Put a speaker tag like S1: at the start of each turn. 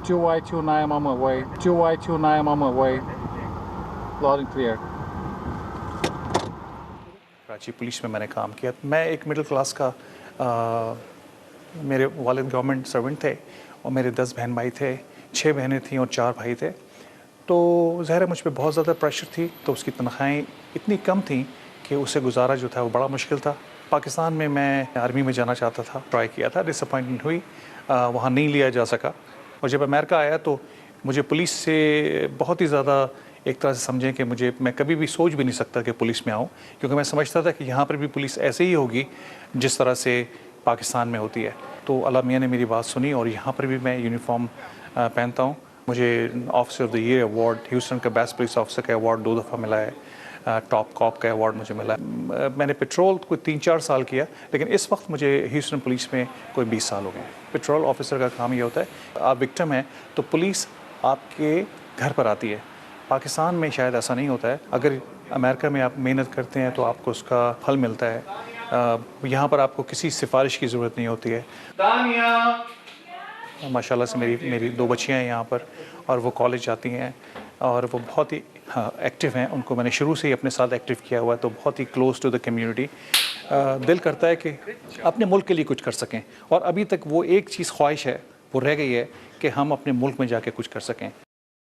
S1: 2Y29, I'm on my way. 2Y29, I'm on my way. Loud and clear.
S2: Karachi police में मैंने काम किया। मैं एक मिडिल क्लास का मेरे वालिद गवर्नमेंट सर्वेंट थे और मेरे 10 बहन भाई थे, 6 बहनें थीं और 4 भाई थे। तो ज़ाहिर है मुझ पे बहुत ज़्यादा प्रेशर थी, तो उसकी तनख्वाहें इतनी कम थीं कि उसे गुजारा जो था वो बड़ा मुश्किल था। पाकिस्तान में मैं आर्मी में जाना चाहता था, ट्राई किया था, डिसअपॉइंटमेंट हुई, वहाँ नहीं लिया जा सका। और जब अमेरिका आया तो मुझे पुलिस से बहुत ही ज़्यादा एक तरह से समझें कि मैं कभी भी सोच भी नहीं सकता कि पुलिस में आऊँ, क्योंकि मैं समझता था कि यहाँ पर भी पुलिस ऐसे ही होगी जिस तरह से पाकिस्तान में होती है। तो अल्लाह मियाँ ने मेरी बात सुनी और यहाँ पर भी मैं यूनिफॉर्म पहनता हूँ। मुझे officer of the year award, Houston का बेस्ट पुलिस ऑफिसर का अवार्ड 2 दफ़ा मिला है, टॉप कॉप का अवार्ड मुझे मिला है। मैंने पेट्रोल कोई 3-4 साल किया, लेकिन इस वक्त मुझे ह्यूस्टन पुलिस में कोई 20 साल हो गए। पेट्रोल ऑफिसर का काम ये होता है, आप विक्टिम हैं तो पुलिस आपके घर पर आती है। पाकिस्तान में शायद ऐसा नहीं होता है। अगर अमेरिका में आप मेहनत करते हैं तो आपको उसका फल मिलता है। यहाँ पर आपको किसी सिफारिश की ज़रूरत नहीं होती है। माशाल्लाह से मेरी 2 बच्चियाँ हैं यहाँ पर और वो कॉलेज जाती हैं और वो बहुत ही एक्टिव हैं। उनको मैंने शुरू से ही अपने साथ एक्टिव किया हुआ है, तो बहुत ही क्लोज टू द कम्युनिटी। दिल करता है कि अपने मुल्क के लिए कुछ कर सकें, और अभी तक वो एक चीज़ ख्वाहिश है, वो रह गई है कि हम अपने मुल्क में जाके कुछ कर सकें।